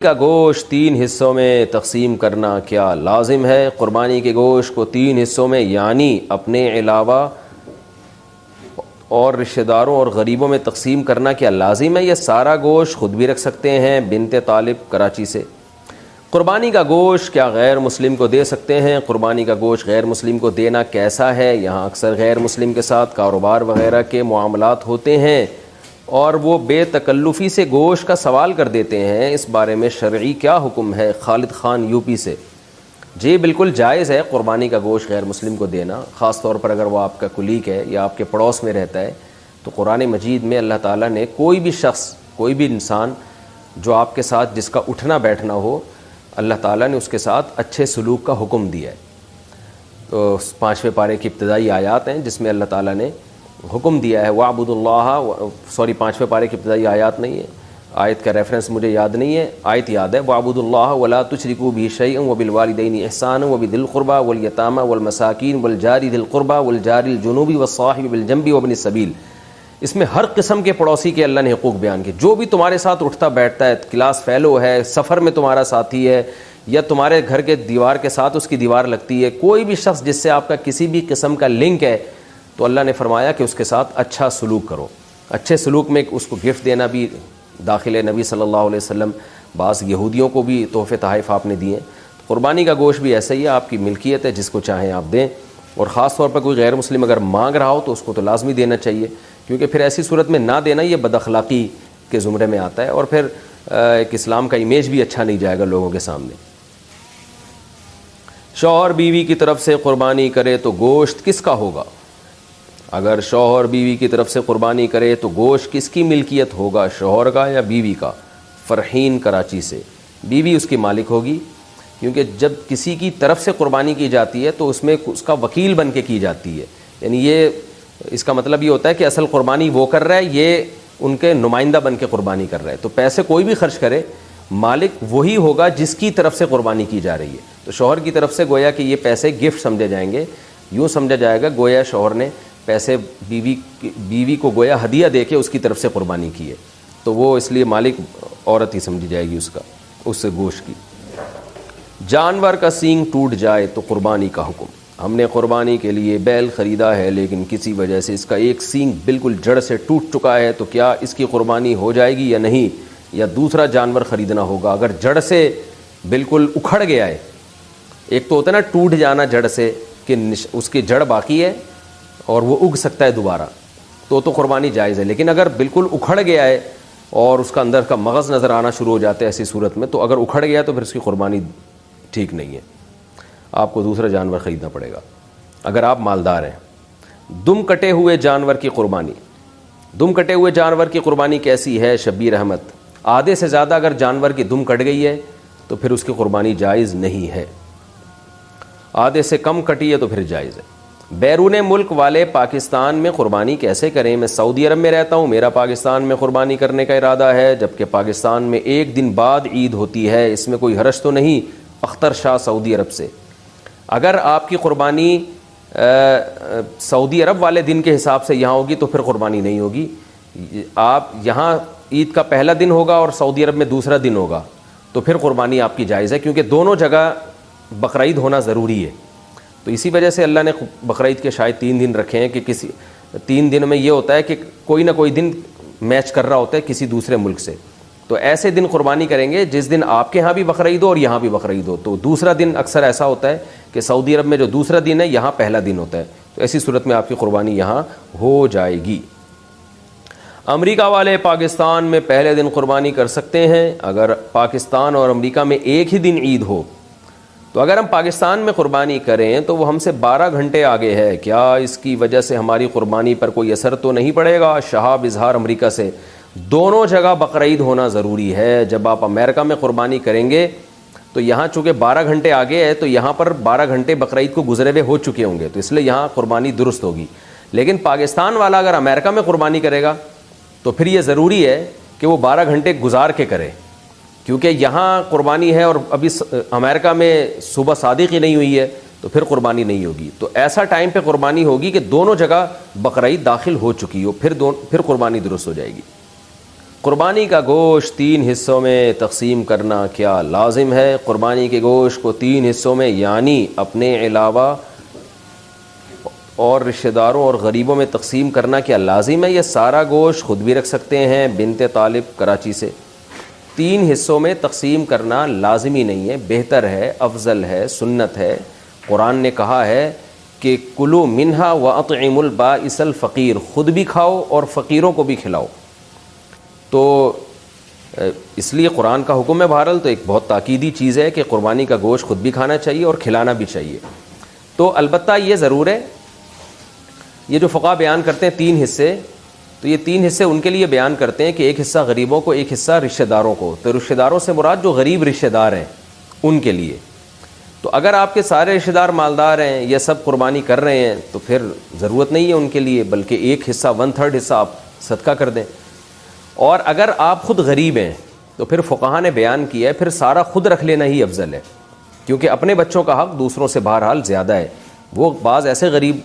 کا گوشت 3 حصوں میں تقسیم کرنا کیا لازم ہے؟ قربانی کے گوشت کو 3 حصوں میں یعنی اپنے علاوہ اور رشتہ داروں اور غریبوں میں تقسیم کرنا کیا لازم ہے؟ یا سارا گوشت خود بھی رکھ سکتے ہیں؟ بنت طالب کراچی سے۔ قربانی کا گوشت کیا غیر مسلم کو دے سکتے ہیں؟ قربانی کا گوشت غیر مسلم کو دینا کیسا ہے؟ یہاں اکثر غیر مسلم کے ساتھ کاروبار وغیرہ کے معاملات ہوتے ہیں اور وہ بے تکلفی سے گوشت کا سوال کر دیتے ہیں، اس بارے میں شرعی کیا حکم ہے؟ خالد خان یو پی سے۔ جی بالکل جائز ہے قربانی کا گوشت غیر مسلم کو دینا، خاص طور پر اگر وہ آپ کا کلیگ ہے یا آپ کے پڑوس میں رہتا ہے۔ تو قرآن مجید میں اللہ تعالیٰ نے کوئی بھی شخص، کوئی بھی انسان جو آپ کے ساتھ جس کا اٹھنا بیٹھنا ہو، اللہ تعالیٰ نے اس کے ساتھ اچھے سلوک کا حکم دیا ہے۔ تو 5ویں پارے کی ابتدائی آیات ہیں جس میں اللہ تعالیٰ نے حکم دیا ہے وَاعْبُدُوا اللَّهَ 5ویں پارے کی ابتدائی آیات نہیں ہے، آیت کا ریفرنس مجھے یاد نہیں ہے، آیت یاد ہے وَاعْبُدُوا اللَّهَ وَلَا تُشْرِكُوا بِهِ شَيْئًا وَبِالْوَالِدَيْنِ إِحْسَانًا وَبِذِي الْقُرْبَى وَالْيَتَامَى وَالْمَسَاكِينِ وَالْجَارِ ذِي الْقُرْبَى وَالْجَارِ الْجُنُوبِ وَالصَّاحِبِ بِالْجَنبِ وَابْنِ السَّبِيلِ۔ اس میں ہر قسم کے پڑوسی کے اللہ نے حقوق بیان کیے، جو بھی تمہارے ساتھ اٹھتا بیٹھتا ہے، کلاس فیلو ہے، سفر میں تمہارا ساتھی ہے، یا تمہارے گھر کے دیوار کے ساتھ اس کی دیوار لگتی ہے، کوئی بھی شخص جس سے آپ کا کسی بھی قسم کا لنک ہے، تو اللہ نے فرمایا کہ اس کے ساتھ اچھا سلوک کرو۔ اچھے سلوک میں اس کو گفٹ دینا بھی داخل ہے۔ نبی صلی اللہ علیہ وسلم بعض یہودیوں کو بھی تحفے تحائف آپ نے دیے ہیں۔ قربانی کا گوشت بھی ایسا ہی ہے، آپ کی ملکیت ہے، جس کو چاہیں آپ دیں، اور خاص طور پر کوئی غیر مسلم اگر مانگ رہا ہو تو اس کو تو لازمی دینا چاہیے، کیونکہ پھر ایسی صورت میں نہ دینا یہ بد اخلاقی کے زمرے میں آتا ہے، اور پھر ایک اسلام کا امیج بھی اچھا نہیں جائے گا لوگوں کے سامنے۔ شوہر بیوی کی طرف سے قربانی کرے تو گوشت کس کا ہوگا؟ اگر شوہر بیوی کی طرف سے قربانی کرے تو گوشت کس کی ملکیت ہوگا، شوہر کا یا بیوی کا؟ فرحین کراچی سے۔ بیوی اس کی مالک ہوگی، کیونکہ جب کسی کی طرف سے قربانی کی جاتی ہے تو اس میں اس کا وکیل بن کے کی جاتی ہے، یعنی یہ اس کا مطلب یہ ہوتا ہے کہ اصل قربانی وہ کر رہا ہے، یہ ان کے نمائندہ بن کے قربانی کر رہا ہے۔ تو پیسے کوئی بھی خرچ کرے، مالک وہی ہوگا جس کی طرف سے قربانی کی جا رہی ہے۔ تو شوہر کی طرف سے گویا کہ یہ پیسے گفٹ سمجھے جائیں گے، یوں سمجھا جائے گا گویا شوہر نے پیسے بیوی کو گویا ہدیہ دے کے اس کی طرف سے قربانی کی ہے، تو وہ اس لیے مالک عورت ہی سمجھی جائے گی اس سے گوشت کی۔ جانور کا سینگ ٹوٹ جائے تو قربانی کا حکم۔ ہم نے قربانی کے لیے بیل خریدا ہے لیکن کسی وجہ سے اس کا ایک سینگ بالکل جڑ سے ٹوٹ چکا ہے، تو کیا اس کی قربانی ہو جائے گی یا نہیں، یا دوسرا جانور خریدنا ہوگا؟ اگر جڑ سے بالکل اکھڑ گیا ہے، ایک تو ہوتا ہے نا ٹوٹ جانا جڑ سے کہ اس کی جڑ باقی ہے اور وہ اگ سکتا ہے دوبارہ، تو قربانی جائز ہے، لیکن اگر بالکل اکھڑ گیا ہے اور اس کا اندر کا مغز نظر آنا شروع ہو جاتا ہے ایسی صورت میں، تو اگر اکھڑ گیا تو پھر اس کی قربانی ٹھیک نہیں ہے، آپ کو دوسرا جانور خریدنا پڑے گا اگر آپ مالدار ہیں۔ دم کٹے ہوئے جانور کی قربانی۔ دم کٹے ہوئے جانور کی قربانی کیسی ہے؟ شبیر احمد۔ آدھے سے زیادہ اگر جانور کی دم کٹ گئی ہے تو پھر اس کی قربانی جائز نہیں ہے، آدھے سے کم کٹی ہے تو پھر جائز ہے۔ بیرون ملک والے پاکستان میں قربانی کیسے کریں؟ میں سعودی عرب میں رہتا ہوں، میرا پاکستان میں قربانی کرنے کا ارادہ ہے، جبکہ پاکستان میں 1 دن بعد عید ہوتی ہے، اس میں کوئی حرج تو نہیں؟ اختر شاہ سعودی عرب سے۔ اگر آپ کی قربانی سعودی عرب والے دن کے حساب سے یہاں ہوگی تو پھر قربانی نہیں ہوگی، آپ یہاں عید کا پہلا دن ہوگا اور سعودی عرب میں دوسرا دن ہوگا، تو پھر قربانی آپ کی جائز ہے، کیونکہ دونوں جگہ بقرعید ہونا ضروری ہے۔ تو اسی وجہ سے اللہ نے بقرعید کے شاید 3 دن رکھے ہیں کہ کسی 3 دن میں یہ ہوتا ہے کہ کوئی نہ کوئی دن میچ کر رہا ہوتا ہے کسی دوسرے ملک سے، تو ایسے دن قربانی کریں گے جس دن آپ کے ہاں بھی بقرعید ہو اور یہاں بھی بقرعید ہو۔ تو دوسرا دن اکثر ایسا ہوتا ہے کہ سعودی عرب میں جو دوسرا دن ہے یہاں پہلا دن ہوتا ہے، تو ایسی صورت میں آپ کی قربانی یہاں ہو جائے گی۔ امریکہ والے پاکستان میں پہلے دن قربانی کر سکتے ہیں اگر پاکستان اور امریکہ میں ایک ہی دن عید ہو؟ تو اگر ہم پاکستان میں قربانی کریں تو وہ ہم سے 12 گھنٹے آگے ہے، کیا اس کی وجہ سے ہماری قربانی پر کوئی اثر تو نہیں پڑے گا؟ شہاب اظہار امریکہ سے۔ دونوں جگہ بقرعید ہونا ضروری ہے۔ جب آپ امریکہ میں قربانی کریں گے تو یہاں چونکہ 12 گھنٹے آگے ہے تو یہاں پر 12 گھنٹے بقرعید کو گزرے ہوئے ہو چکے ہوں گے، تو اس لیے یہاں قربانی درست ہوگی۔ لیکن پاکستان والا اگر امریکہ میں قربانی کرے گا تو پھر یہ ضروری ہے کہ وہ 12 گھنٹے گزار کے کرے، کیونکہ یہاں قربانی ہے اور ابھی امریکہ میں صبح صادق ہی نہیں ہوئی ہے، تو پھر قربانی نہیں ہوگی۔ تو ایسا ٹائم پہ قربانی ہوگی کہ دونوں جگہ بقرعید داخل ہو چکی ہو، پھر قربانی درست ہو جائے گی۔ قربانی کا گوشت 3 حصوں میں تقسیم کرنا کیا لازم ہے؟ قربانی کے گوشت کو 3 حصوں میں یعنی اپنے علاوہ اور رشتہ داروں اور غریبوں میں تقسیم کرنا کیا لازم ہے؟ یہ سارا گوشت خود بھی رکھ سکتے ہیں؟ بنت طالب کراچی سے۔ 3 حصوں میں تقسیم کرنا لازمی نہیں ہے، بہتر ہے، افضل ہے، سنت ہے۔ قرآن نے کہا ہے کہ کلوا منہا واطعموا البائس الفقیر، خود بھی کھاؤ اور فقیروں کو بھی کھلاؤ۔ تو اس لیے قرآن کا حکم ہے بہرحال، تو ایک بہت تاکیدی چیز ہے کہ قربانی کا گوشت خود بھی کھانا چاہیے اور کھلانا بھی چاہیے۔ تو البتہ یہ ضرور ہے، یہ جو فقہا بیان کرتے ہیں 3 حصے، تو یہ 3 حصے ان کے لیے بیان کرتے ہیں کہ ایک حصہ غریبوں کو، ایک حصہ رشتہ داروں کو۔ تو رشتہ داروں سے مراد جو غریب رشتہ دار ہیں ان کے لیے۔ تو اگر آپ کے سارے رشتہ دار مالدار ہیں، یہ سب قربانی کر رہے ہیں، تو پھر ضرورت نہیں ہے ان کے لیے، بلکہ ایک حصہ 1/3 حصہ آپ صدقہ کر دیں۔ اور اگر آپ خود غریب ہیں تو پھر فقہا نے بیان کیا ہے پھر سارا خود رکھ لینا ہی افضل ہے، کیونکہ اپنے بچوں کا حق دوسروں سے بہرحال زیادہ ہے۔ وہ بعض ایسے غریب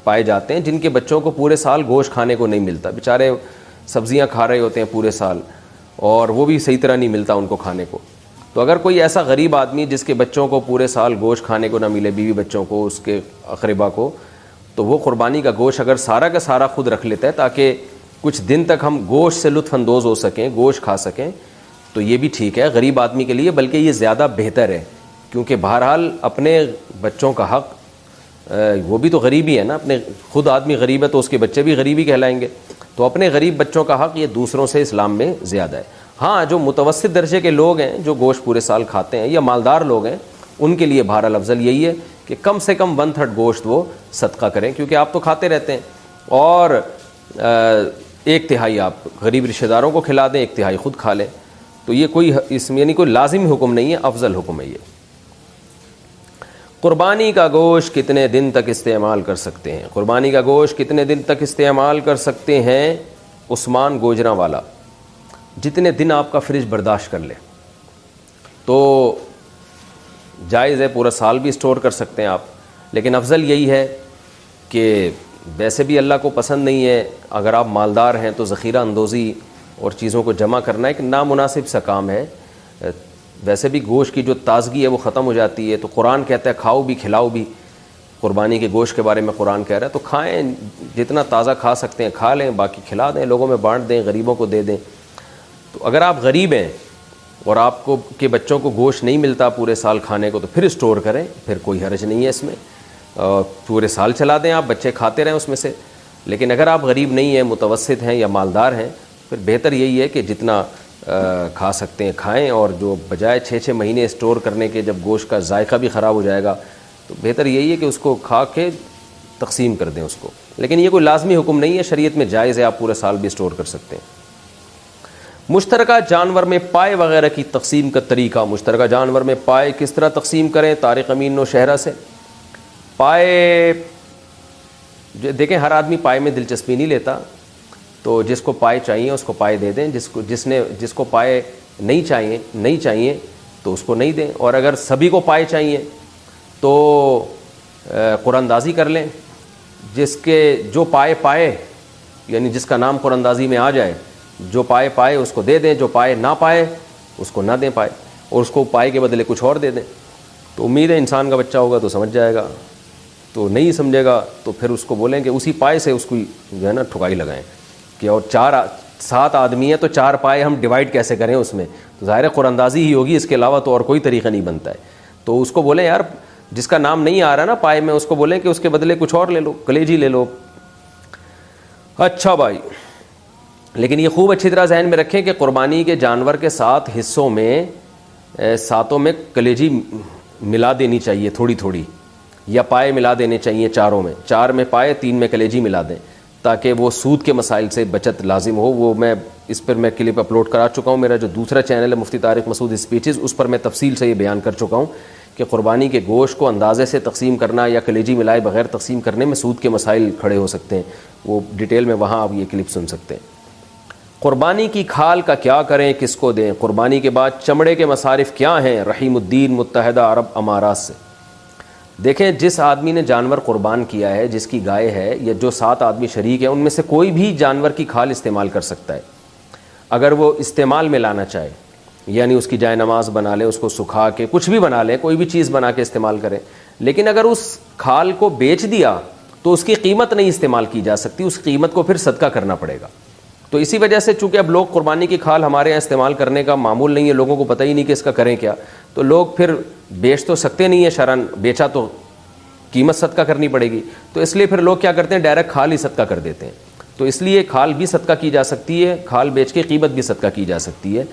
پائے جاتے ہیں جن کے بچوں کو پورے سال گوشت کھانے کو نہیں ملتا، بیچارے سبزیاں کھا رہے ہوتے ہیں پورے سال اور وہ بھی صحیح طرح نہیں ملتا ان کو کھانے کو۔ تو اگر کوئی ایسا غریب آدمی جس کے بچوں کو پورے سال گوشت کھانے کو نہ ملے، بیوی بچوں کو، اس کے اقربا کو، تو وہ قربانی کا گوشت اگر سارا کا سارا خود رکھ لیتا ہے تاکہ کچھ دن تک ہم گوشت سے لطف اندوز ہو سکیں، گوشت کھا سکیں، تو یہ بھی ٹھیک ہے غریب آدمی کے لیے، بلکہ یہ زیادہ بہتر ہے، کیونکہ بہرحال اپنے بچوں کا حق، وہ بھی تو غریب ہی ہے نا، اپنے خود آدمی غریب ہے تو اس کے بچے بھی غریب ہی کہلائیں گے، تو اپنے غریب بچوں کا حق یہ دوسروں سے اسلام میں زیادہ ہے۔ ہاں جو متوسط درجے کے لوگ ہیں جو گوشت پورے سال کھاتے ہیں یا مالدار لوگ ہیں، ان کے لیے بہرحال افضل یہی ہے کہ کم سے کم 1/3 گوشت وہ صدقہ کریں، کیونکہ آپ تو کھاتے رہتے ہیں، اور 1/3 آپ غریب رشتہ داروں کو کھلا دیں، 1/3 خود کھا لیں۔ تو یہ کوئی اس میں یعنی کوئی لازمی حکم نہیں ہے، افضل حکم ہے یہ۔ قربانی کا گوشت کتنے دن تک استعمال کر سکتے ہیں؟ قربانی کا گوشت کتنے دن تک استعمال کر سکتے ہیں؟ عثمان گوجراں والا، جتنے دن آپ کا فریج برداشت کر لے تو جائز ہے، پورا سال بھی اسٹور کر سکتے ہیں آپ، لیکن افضل یہی ہے کہ ویسے بھی اللہ کو پسند نہیں ہے، اگر آپ مالدار ہیں تو ذخیرہ اندوزی اور چیزوں کو جمع کرنا ایک نامناسب سا کام ہے۔ ویسے بھی گوشت کی جو تازگی ہے وہ ختم ہو جاتی ہے، تو قرآن کہتا ہے کھاؤ بھی کھلاؤ بھی، قربانی کے گوشت کے بارے میں قرآن کہہ رہا ہے، تو کھائیں، جتنا تازہ کھا سکتے ہیں کھا لیں، باقی کھلا دیں، لوگوں میں بانٹ دیں، غریبوں کو دے دیں۔ تو اگر آپ غریب ہیں اور آپ کو کے بچوں کو گوشت نہیں ملتا پورے سال کھانے کو، تو پھر اسٹور کریں، پھر کوئی حرج نہیں ہے اس میں، پورے سال چلا دیں، آپ بچے کھاتے رہیں اس میں سے۔ لیکن اگر آپ غریب نہیں ہیں، متوسط ہیں یا مالدار ہیں، پھر بہتر یہی ہے کہ جتنا کھا سکتے ہیں کھائیں، اور جو بجائے 6 مہینے اسٹور کرنے کے جب گوشت کا ذائقہ بھی خراب ہو جائے گا، تو بہتر یہی ہے کہ اس کو کھا کے تقسیم کر دیں اس کو۔ لیکن یہ کوئی لازمی حکم نہیں ہے، شریعت میں جائز ہے، آپ پورے سال بھی اسٹور کر سکتے ہیں۔ مشترکہ جانور میں پائے وغیرہ کی تقسیم کا طریقہ، مشترکہ جانور میں پائے کس طرح تقسیم کریں؟ طارق امین نوشہرہ سے۔ پائے دیکھیں، ہر آدمی پائے میں دلچسپی نہیں لیتا، تو جس کو پائے چاہیے اس کو پائے دے دیں، جس کو پائے نہیں چاہیے تو اس کو نہیں دیں، اور اگر سبھی کو پائے چاہیے تو قرآن اندازی کر لیں، جو پائے یعنی جس کا نام قرآن اندازی میں آ جائے، جو پائے اس کو دے دیں، جو پائے نہ پائے اس کو نہ دیں پائے، اور اس کو پائے کے بدلے کچھ اور دے دیں۔ تو امید ہے انسان کا بچہ ہوگا تو سمجھ جائے گا، تو نہیں سمجھے گا تو پھر اس کو بولیں کہ اسی پائے سے اس کو جو ہے نا ٹھکائی لگائیں کہ اور 7 آدمی ہیں تو 4 پائے ہم ڈیوائیڈ کیسے کریں اس میں، تو ظاہر ہے قرآن اندازی ہی ہوگی، اس کے علاوہ تو اور کوئی طریقہ نہیں بنتا ہے۔ تو اس کو بولیں یار جس کا نام نہیں آ رہا نا پائے میں، اس کو بولیں کہ اس کے بدلے کچھ اور لے لو، کلیجی لے لو۔ اچھا بھائی، لیکن یہ خوب اچھی طرح ذہن میں رکھیں کہ قربانی کے جانور کے 7 حصوں میں 7 میں کلیجی ملا دینی چاہیے تھوڑی تھوڑی، یا پائے ملا دینے چاہیے 4 میں، 4 میں پائے 3 میں کلیجی ملا دیں، تاکہ وہ سود کے مسائل سے بچت لازم ہو۔ وہ میں اس پر میں کلپ اپلوڈ کرا چکا ہوں، میرا جو دوسرا چینل ہے مفتی طارق مسعود اسپیچز، اس پر میں تفصیل سے یہ بیان کر چکا ہوں کہ قربانی کے گوشت کو اندازے سے تقسیم کرنا یا کلیجی ملائے بغیر تقسیم کرنے میں سود کے مسائل کھڑے ہو سکتے ہیں، وہ ڈیٹیل میں وہاں آپ یہ کلپ سن سکتے ہیں۔ قربانی کی کھال کا کیا کریں، کس کو دیں؟ قربانی کے بعد چمڑے کے مصارف کیا ہیں؟ رحیم الدین متحدہ عرب امارات سے۔ دیکھیں، جس آدمی نے جانور قربان کیا ہے، جس کی گائے ہے، یا جو 7 آدمی شریک ہیں، ان میں سے کوئی بھی جانور کی کھال استعمال کر سکتا ہے۔ اگر وہ استعمال میں لانا چاہے، یعنی اس کی جائے نماز بنا لے، اس کو سکھا کے کچھ بھی بنا لے، کوئی بھی چیز بنا کے استعمال کرے، لیکن اگر اس کھال کو بیچ دیا تو اس کی قیمت نہیں استعمال کی جا سکتی، اس قیمت کو پھر صدقہ کرنا پڑے گا۔ تو اسی وجہ سے چونکہ اب لوگ قربانی کی کھال ہمارے یہاں استعمال کرنے کا معمول نہیں ہے، لوگوں کو پتہ ہی نہیں کہ اس کا کریں کیا، تو لوگ پھر بیچ تو سکتے نہیں ہیں شرعاً، بیچا تو قیمت صدقہ کرنی پڑے گی، تو اس لیے پھر لوگ کیا کرتے ہیں، ڈائریکٹ کھال ہی صدقہ کر دیتے ہیں۔ تو اس لیے کھال بھی صدقہ کی جا سکتی ہے، کھال بیچ کے قیمت بھی صدقہ کی جا سکتی ہے،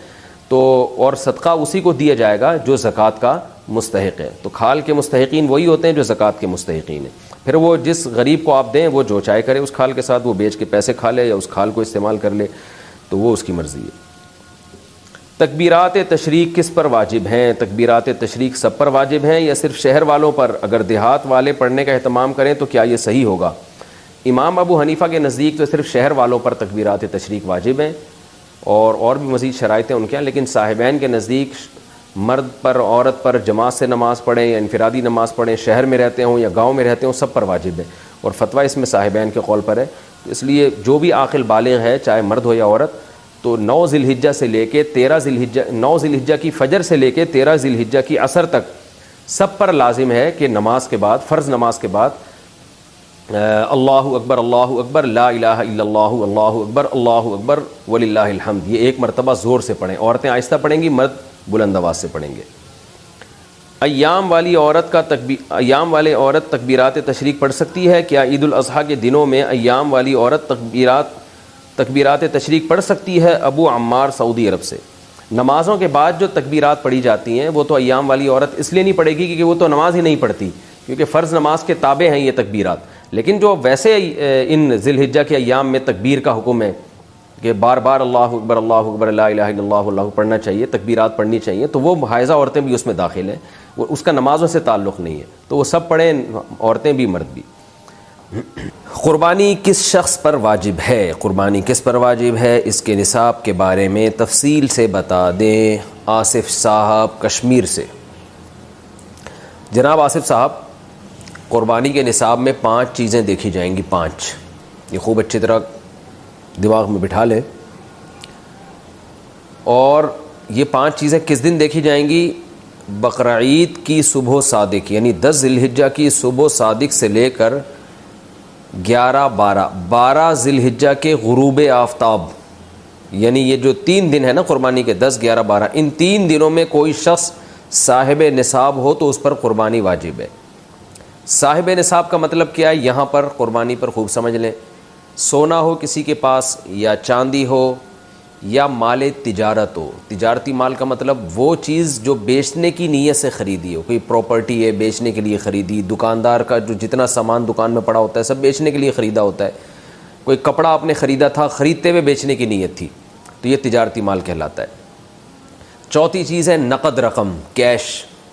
تو اور صدقہ اسی کو دیا جائے گا جو زکوٰۃ کا مستحق ہے۔ تو کھال کے مستحقین وہی ہوتے ہیں جو زکوٰۃ کے مستحقین ہیں۔ پھر وہ جس غریب کو آپ دیں وہ جو چاہے کرے اس کھال کے ساتھ، وہ بیچ کے پیسے کھا لے یا اس کھال کو استعمال کر لے، تو وہ اس کی مرضی ہے۔ تکبیرات تشریق کس پر واجب ہیں؟ تکبیرات تشریق سب پر واجب ہیں یا صرف شہر والوں پر؟ اگر دیہات والے پڑھنے کا اہتمام کریں تو کیا یہ صحیح ہوگا؟ امام ابو حنیفہ کے نزدیک تو صرف شہر والوں پر تکبیرات تشریق واجب ہیں، اور بھی مزید شرائط ہیں ان کے ہیں، لیکن صاحبین کے نزدیک مرد پر عورت پر جماعت سے نماز پڑھیں یا انفرادی نماز پڑھیں، شہر میں رہتے ہوں یا گاؤں میں رہتے ہوں، سب پر واجب ہے، اور فتویٰ اس میں صاحبین کے قول پر ہے۔ اس لیے جو بھی عاقل بالغ ہے، چاہے مرد ہو یا عورت، تو 9 ذی الحجہ سے لے کے 13 ذی الحجہ، 9 ذی الحجہ کی فجر سے لے کے 13 ذی الحجہ کی عصر تک سب پر لازم ہے کہ نماز کے بعد، فرض نماز کے بعد، اللہ اکبر لا الہ الا اللہ اکبر وللہ الحمد، یہ ایک مرتبہ زور سے پڑھیں۔ عورتیں آہستہ پڑھیں گی، مرد بلند آواز سے پڑھیں گے۔ ایام والی عورت تکبیرات تشریق پڑھ سکتی ہے؟ کیا عید الاضحیٰ کے دنوں میں ایام والی عورت تکبیرات تشریق پڑھ سکتی ہے؟ ابو عمار سعودی عرب سے۔ نمازوں کے بعد جو تکبیرات پڑھی جاتی ہیں وہ تو ایام والی عورت اس لیے نہیں پڑھے گی کیونکہ وہ تو نماز ہی نہیں پڑھتی، کیونکہ فرض نماز کے تابع ہیں یہ تکبیرات، لیکن جو ویسے ان ذی الحجہ کے ایام میں تکبیر کا حکم ہے کہ بار بار اللہ اکبر لا الہ الا اللہ پڑھنا چاہیے، تکبیرات پڑھنی چاہیے، تو وہ حائضہ عورتیں بھی اس میں داخل ہیں، وہ اس کا نمازوں سے تعلق نہیں ہے، تو وہ سب پڑھیں، عورتیں بھی مرد بھی۔ قربانی کس شخص پر واجب ہے؟ قربانی کس پر واجب ہے، اس کے نصاب کے بارے میں تفصیل سے بتا دیں۔ آصف صاحب کشمیر سے۔ جناب آصف صاحب، قربانی کے نصاب میں 5 چیزیں دیکھی جائیں گی، 5، یہ خوب اچھی طرح دماغ میں بٹھا لیں، اور یہ 5 چیزیں کس دن دیکھی جائیں گی؟ بقرعید کی صبح صادق، یعنی 10 ذی الحجہ کی صبح صادق سے لے کر 12 ذی الحجہ کے غروب آفتاب، یعنی یہ جو 3 دن ہے نا قربانی کے، 10، 11، 12، ان 3 دنوں میں کوئی شخص صاحب نصاب ہو تو اس پر قربانی واجب ہے۔ صاحب نصاب کا مطلب کیا ہے؟ یہاں پر قربانی پر خوب سمجھ لیں، سونا ہو کسی کے پاس، یا چاندی ہو، یا مال تجارت ہو۔ تجارتی مال کا مطلب وہ چیز جو بیچنے کی نیت سے خریدی ہو، کوئی پراپرٹی ہے بیچنے کے لیے خریدی، دکاندار کا جو جتنا سامان دکان میں پڑا ہوتا ہے سب بیچنے کے لیے خریدا ہوتا ہے، کوئی کپڑا آپ نے خریدا تھا، خریدتے ہوئے بیچنے کی نیت تھی، تو یہ تجارتی مال کہلاتا ہے۔ چوتھی چیز ہے نقد رقم، کیش،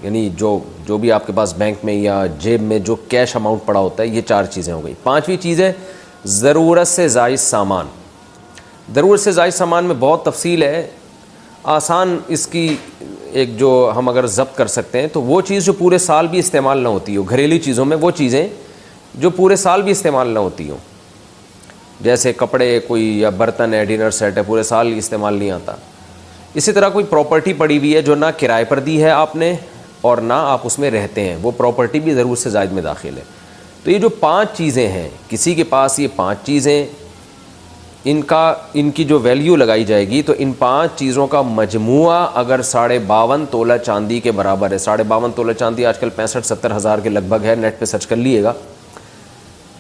یعنی جو بھی آپ کے پاس بینک میں یا جیب میں جو کیش اماؤنٹ پڑا ہوتا ہے، یہ 4 چیزیں ہو گئی۔ 5ویں چیز ہے ضرورت سے زائد سامان۔ ضرورت سے زائد سامان میں بہت تفصیل ہے، آسان اس کی ایک جو ہم اگر ضبط کر سکتے ہیں تو وہ چیز جو پورے سال بھی استعمال نہ ہوتی ہو، گھریلو چیزوں میں وہ چیزیں جو پورے سال بھی استعمال نہ ہوتی ہوں، جیسے کپڑے کوئی یا برتن ہے، ڈنر سیٹ ہے، پورے سال استعمال نہیں آتا۔ اسی طرح کوئی پراپرٹی پڑی ہوئی ہے جو نہ کرائے پر دی ہے آپ نے اور نہ آپ اس میں رہتے ہیں، وہ پراپرٹی بھی ضرورت سے زائد میں داخل ہے۔ تو یہ جو 5 چیزیں ہیں، کسی کے پاس یہ 5 چیزیں، ان کی جو ویلیو لگائی جائے گی تو ان 5 چیزوں کا مجموعہ اگر 52.5 تولہ چاندی کے برابر ہے، 52.5 تولہ چاندی آج کل 65-70 ہزار کے لگ بھگ ہے، نیٹ پہ سرچ کر لیے گا،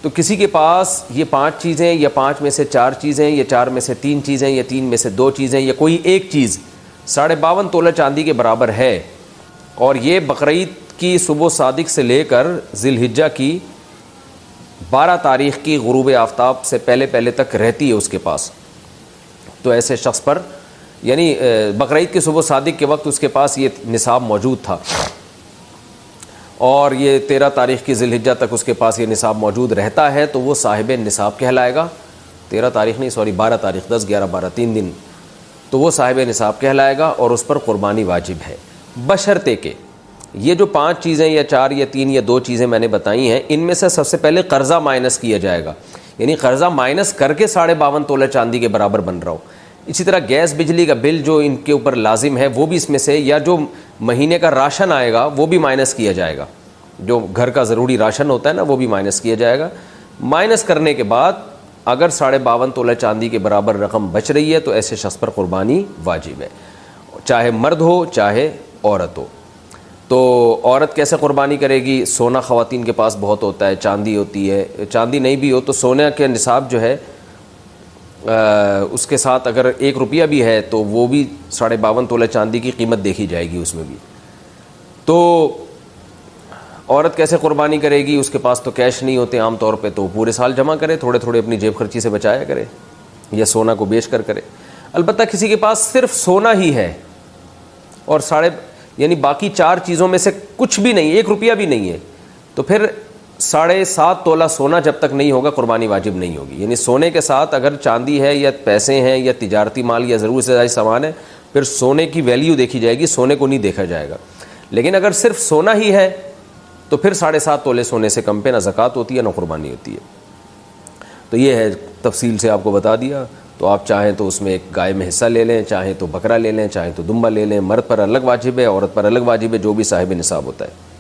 تو کسی کے پاس یہ 5 چیزیں، یا 5 میں سے 4 چیزیں، یا 4 میں سے 3 چیزیں، یا 3 میں سے 2 چیزیں، یا کوئی ایک چیز 52.5 تولہ چاندی کے برابر ہے، اور یہ بقرعید کی صبح صادق سے لے کر ذی الحجہ کی 12 تاریخ کی غروب آفتاب سے پہلے تک رہتی ہے اس کے پاس، تو ایسے شخص پر، یعنی بقرعید کی صبح صادق کے وقت اس کے پاس یہ نصاب موجود تھا، اور یہ 13 تاریخ کی ذی الحجہ تک اس کے پاس یہ نصاب موجود رہتا ہے، تو وہ صاحب نصاب کہلائے گا۔ 13 تاریخ نہیں، 12 تاریخ، 10، 11، 12، 3 دن، تو وہ صاحب نصاب کہلائے گا اور اس پر قربانی واجب ہے، بشرطے کہ یہ جو 5 چیزیں یا 4 یا 3 یا 2 چیزیں میں نے بتائی ہیں، ان میں سے سب سے پہلے قرضہ مائنس کیا جائے گا، یعنی قرضہ مائنس کر کے 52.5 تولہ چاندی کے برابر بن رہا ہو۔ اسی طرح گیس بجلی کا بل جو ان کے اوپر لازم ہے وہ بھی اس میں سے، یا جو مہینے کا راشن آئے گا وہ بھی مائنس کیا جائے گا، جو گھر کا ضروری راشن ہوتا ہے نا وہ بھی مائنس کیا جائے گا۔ مائنس کرنے کے بعد اگر 52.5 تولہ چاندی کے برابر رقم بچ رہی ہے تو ایسے شخص پر قربانی واجب ہے، چاہے مرد ہو چاہے عورت ہو۔ تو عورت کیسے قربانی کرے گی؟ سونا خواتین کے پاس بہت ہوتا ہے، چاندی ہوتی ہے، چاندی نہیں بھی ہو تو سونے کے نصاب جو ہے اس کے ساتھ اگر 1 روپیہ بھی ہے تو وہ بھی 52.5 تولہ چاندی کی قیمت دیکھی جائے گی اس میں بھی۔ تو عورت کیسے قربانی کرے گی؟ اس کے پاس تو کیش نہیں ہوتے عام طور پہ، تو پورے سال جمع کرے، تھوڑے تھوڑے اپنی جیب خرچی سے بچایا کرے یا سونا کو بیچ کر کرے۔ البتہ کسی کے پاس صرف سونا ہی ہے اور یعنی باقی 4 چیزوں میں سے کچھ بھی نہیں، 1 روپیہ بھی نہیں ہے، تو پھر 7.5 تولہ سونا جب تک نہیں ہوگا قربانی واجب نہیں ہوگی۔ یعنی سونے کے ساتھ اگر چاندی ہے یا پیسے ہیں یا تجارتی مال یا ضرورت سے زائد سامان ہے، پھر سونے کی ویلیو دیکھی جائے گی، سونے کو نہیں دیکھا جائے گا۔ لیکن اگر صرف سونا ہی ہے تو پھر 7.5 تولے سونے سے کم پہ نہ زکوٰۃ ہوتی ہے نہ قربانی ہوتی ہے۔ تو یہ ہے، تفصیل سے آپ کو بتا دیا۔ تو آپ چاہیں تو اس میں ایک گائے میں حصہ لے لیں، چاہیں تو بکرا لے لیں، چاہیں تو دمبا لے لیں۔ مرد پر الگ واجب ہے، عورت پر الگ واجب ہے، جو بھی صاحب نصاب ہوتا ہے۔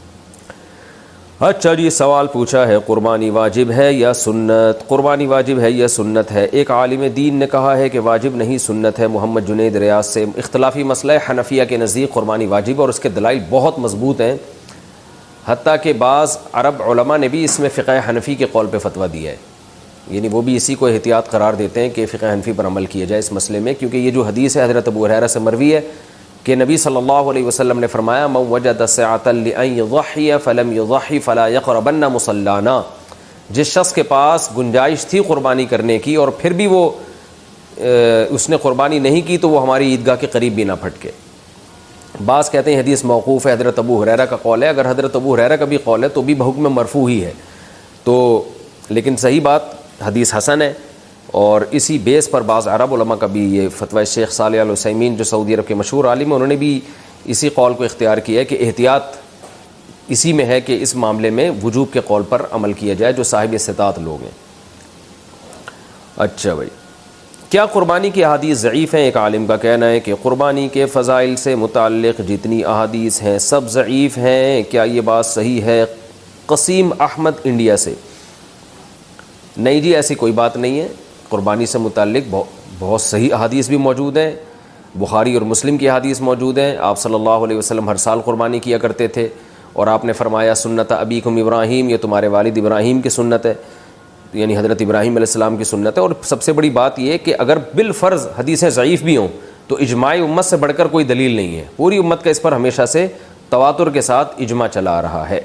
اچھا جی، سوال پوچھا ہے قربانی واجب ہے یا سنت؟ قربانی واجب ہے یا سنت ہے؟ ایک عالم دین نے کہا ہے کہ واجب نہیں سنت ہے، محمد جنید ریاض سے۔ اختلافی مسئلہ ہے، حنفیہ کے نزدیک قربانی واجب اور اس کے دلائل بہت مضبوط ہیں، حتیٰ کہ بعض عرب علماء نے بھی اس میں فقہ حنفی کے قول پہ فتویٰ دیا ہے، یعنی وہ بھی اسی کو احتیاط قرار دیتے ہیں کہ فقہ حنفی پر عمل کیا جائے اس مسئلے میں، کیونکہ یہ جو حدیث ہے حضرت ابو ہریرہ سے مروی ہے کہ نبی صلی اللہ علیہ وسلم نے فرمایا من وجد سعۃ لأن یضحی فلم یضحی فلا یقربن مصلانا، جس شخص کے پاس گنجائش تھی قربانی کرنے کی اور پھر بھی وہ اس نے قربانی نہیں کی تو وہ ہماری عیدگاہ کے قریب بھی نہ پھٹکے۔ بعض کہتے ہیں حدیث موقوف ہے، حضرت ابو ہریرہ کا قول ہے، اگر حضرت ابو ہریرہ کا بھی قول ہے تو بھی بحکم مرفوع ہی ہے، تو لیکن صحیح بات حدیث حسن ہے، اور اسی بیس پر بعض عرب علماء کا بھی یہ فتویٰ، شیخ صالح العثیمین جو سعودی عرب کے مشہور عالم ہیں انہوں نے بھی اسی قول کو اختیار کیا ہے کہ احتیاط اسی میں ہے کہ اس معاملے میں وجوب کے قول پر عمل کیا جائے جو صاحب استطاعت لوگ ہیں۔ اچھا بھائی، کیا قربانی کی احادیث ضعیف ہیں؟ ایک عالم کا کہنا ہے کہ قربانی کے فضائل سے متعلق جتنی احادیث ہیں سب ضعیف ہیں۔ کیا یہ بات صحیح ہے؟ قسیم احمد انڈیا سے۔ نہیں جی، ایسی کوئی بات نہیں ہے، قربانی سے متعلق بہت صحیح احادیث بھی موجود ہیں، بخاری اور مسلم کی احادیث موجود ہیں۔ آپ صلی اللہ علیہ وسلم ہر سال قربانی کیا کرتے تھے، اور آپ نے فرمایا سنت ابیکم ابراہیم، یہ تمہارے والد ابراہیم کی سنت ہے، یعنی حضرت ابراہیم علیہ السلام کی سنت ہے۔ اور سب سے بڑی بات یہ کہ اگر بالفرض حدیثیں ضعیف بھی ہوں تو اجماع امت سے بڑھ کر کوئی دلیل نہیں ہے، پوری امت کا اس پر ہمیشہ سے تواتر کے ساتھ اجماع چلا آ رہا ہے۔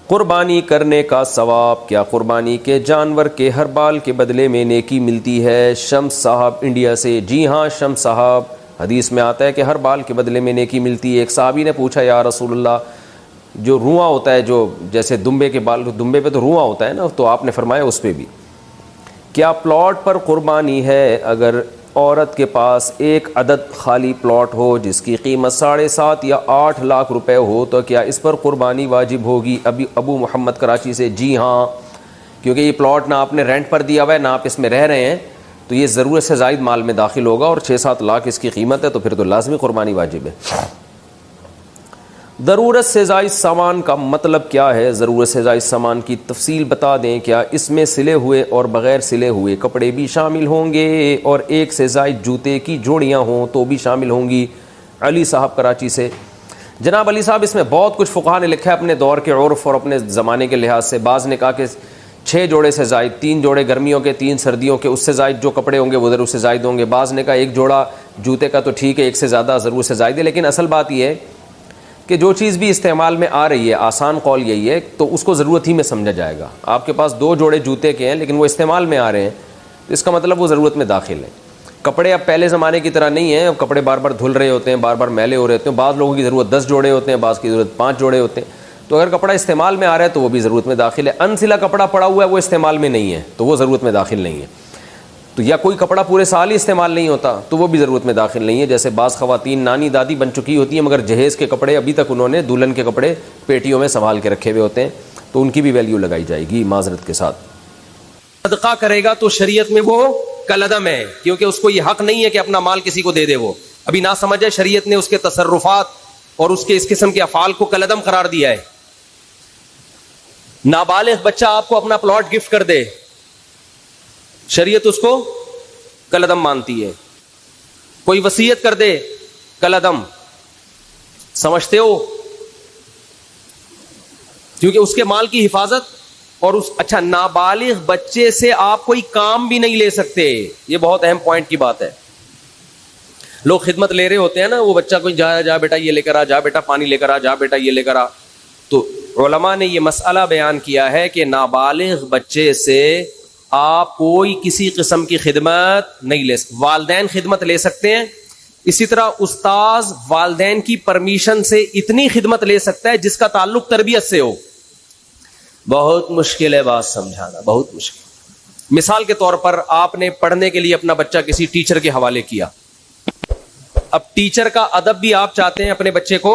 قربانی کرنے کا ثواب، کیا قربانی کے جانور کے ہر بال کے بدلے میں نیکی ملتی ہے؟ شمس صاحب انڈیا سے۔ جی ہاں شمس صاحب، حدیث میں آتا ہے کہ ہر بال کے بدلے میں نیکی ملتی ہے۔ ایک صحابی نے پوچھا یا رسول اللہ، جو رواں ہوتا ہے، جو جیسے دمبے کے بال، دمبے پہ تو رواں ہوتا ہے نا، تو آپ نے فرمایا اس پہ بھی کیا پلاٹ پر قربانی ہے؟ اگر عورت کے پاس ایک عدد خالی پلاٹ ہو جس کی قیمت 7.5 یا 8 لاکھ روپے ہو تو کیا اس پر قربانی واجب ہوگی؟ ابو محمد کراچی سے۔ جی ہاں، کیونکہ یہ پلاٹ نہ آپ نے رینٹ پر دیا ہوا ہے نہ آپ اس میں رہ رہے ہیں، تو یہ ضرورت سے زائد مال میں داخل ہوگا، اور 6-7 لاکھ اس کی قیمت ہے، تو پھر تو لازمی قربانی واجب ہے۔ ضرورت سے زائد سامان کا مطلب کیا ہے؟ ضرورت سے زائد سامان کی تفصیل بتا دیں۔ کیا اس میں سلے ہوئے اور بغیر سلے ہوئے کپڑے بھی شامل ہوں گے؟ اور ایک سے زائد جوتے کی جوڑیاں ہوں تو بھی شامل ہوں گی؟ علی صاحب کراچی سے۔ جناب علی صاحب، اس میں بہت کچھ فقہا نے لکھا ہے اپنے دور کے عرف اور اپنے زمانے کے لحاظ سے۔ بعض نے کہا کہ 6 جوڑے سے زائد، 3 جوڑے گرمیوں کے 3 سردیوں کے، اس سے زائد جو کپڑے ہوں گے وہ ضرور سے زائد ہوں گے۔ بعض نے کہا ایک جوڑا جوتے کا تو ٹھیک ہے، ایک سے زیادہ ضرور سے زائد ہے۔ لیکن اصل بات یہ ہے کہ جو چیز بھی استعمال میں آ رہی ہے، آسان قول یہی ہے، تو اس کو ضرورت ہی میں سمجھا جائے گا۔ آپ کے پاس 2 جوڑے جوتے کے ہیں لیکن وہ استعمال میں آ رہے ہیں، تو اس کا مطلب وہ ضرورت میں داخل ہے۔ کپڑے اب پہلے زمانے کی طرح نہیں ہیں، اب کپڑے بار بار دھل رہے ہوتے ہیں، بار بار میلے ہو رہے ہوتے ہیں۔ بعض لوگوں کی ضرورت 10 جوڑے ہوتے ہیں، بعض کی ضرورت 5 جوڑے ہوتے ہیں، تو اگر کپڑا استعمال میں آ رہا ہے تو وہ بھی ضرورت میں داخل ہے۔ انسلا کپڑا پڑا ہوا ہے وہ استعمال میں نہیں ہے تو وہ ضرورت میں داخل نہیں ہے۔ تو یا کوئی کپڑا پورے سال ہی استعمال نہیں ہوتا تو وہ بھی ضرورت میں داخل نہیں ہے۔ جیسے بعض خواتین نانی دادی بن چکی ہوتی ہیں مگر جہیز کے کپڑے ابھی تک انہوں نے دلہن کے کپڑے پیٹیوں میں سنبھال کے رکھے ہوئے ہوتے ہیں، تو ان کی بھی ویلیو لگائی جائے گی معذرت کے ساتھ۔ صدقہ کرے گا تو شریعت میں وہ کالعدم ہے، کیونکہ اس کو یہ حق نہیں ہے کہ اپنا مال کسی کو دے دے. وہ ابھی نہ سمجھے، شریعت نے اس کے تصرفات اور اس کے اس قسم کے افعال کو کالعدم قرار دیا ہے. نابالغ بچہ آپ کو اپنا پلاٹ گفٹ کر دے، شریعت اس کو کالعدم مانتی ہے. کوئی وصیت کر دے، کالعدم. سمجھتے ہو؟ کیونکہ اس کے مال کی حفاظت اور اچھا نابالغ بچے سے آپ کوئی کام بھی نہیں لے سکتے. یہ بہت اہم پوائنٹ کی بات ہے. لوگ خدمت لے رہے ہوتے ہیں نا، وہ بچہ کوئی جا بیٹا یہ لے کر آ، جا بیٹا پانی لے کر آ، جا بیٹا یہ لے کر آ. تو علماء نے یہ مسئلہ بیان کیا ہے کہ نابالغ بچے سے آپ کوئی کسی قسم کی خدمت نہیں لے سکتے. والدین خدمت لے سکتے ہیں، اسی طرح استاذ والدین کی پرمیشن سے اتنی خدمت لے سکتا ہے جس کا تعلق تربیت سے ہو. بہت مشکل ہے بات سمجھانا، بہت مشکل. مثال کے طور پر آپ نے پڑھنے کے لیے اپنا بچہ کسی ٹیچر کے حوالے کیا. اب ٹیچر کا ادب بھی آپ چاہتے ہیں اپنے بچے کو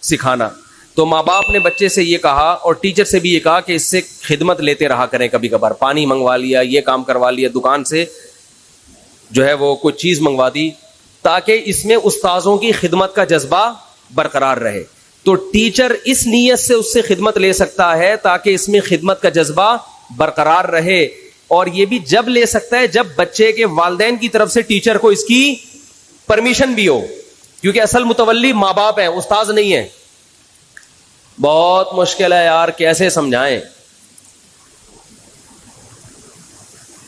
سکھانا، تو ماں باپ نے بچے سے یہ کہا اور ٹیچر سے بھی یہ کہا کہ اس سے خدمت لیتے رہا کریں. کبھی کبھار پانی منگوا لیا، یہ کام کروا لیا، دکان سے جو ہے وہ کوئی چیز منگوا دی، تاکہ اس میں استاذوں کی خدمت کا جذبہ برقرار رہے. تو ٹیچر اس نیت سے اس سے خدمت لے سکتا ہے تاکہ اس میں خدمت کا جذبہ برقرار رہے. اور یہ بھی جب لے سکتا ہے جب بچے کے والدین کی طرف سے ٹیچر کو اس کی پرمیشن بھی ہو، کیونکہ اصل متولی ماں باپ ہیں، استاذ نہیں ہے. بہت مشکل ہے یار، کیسے سمجھائیں.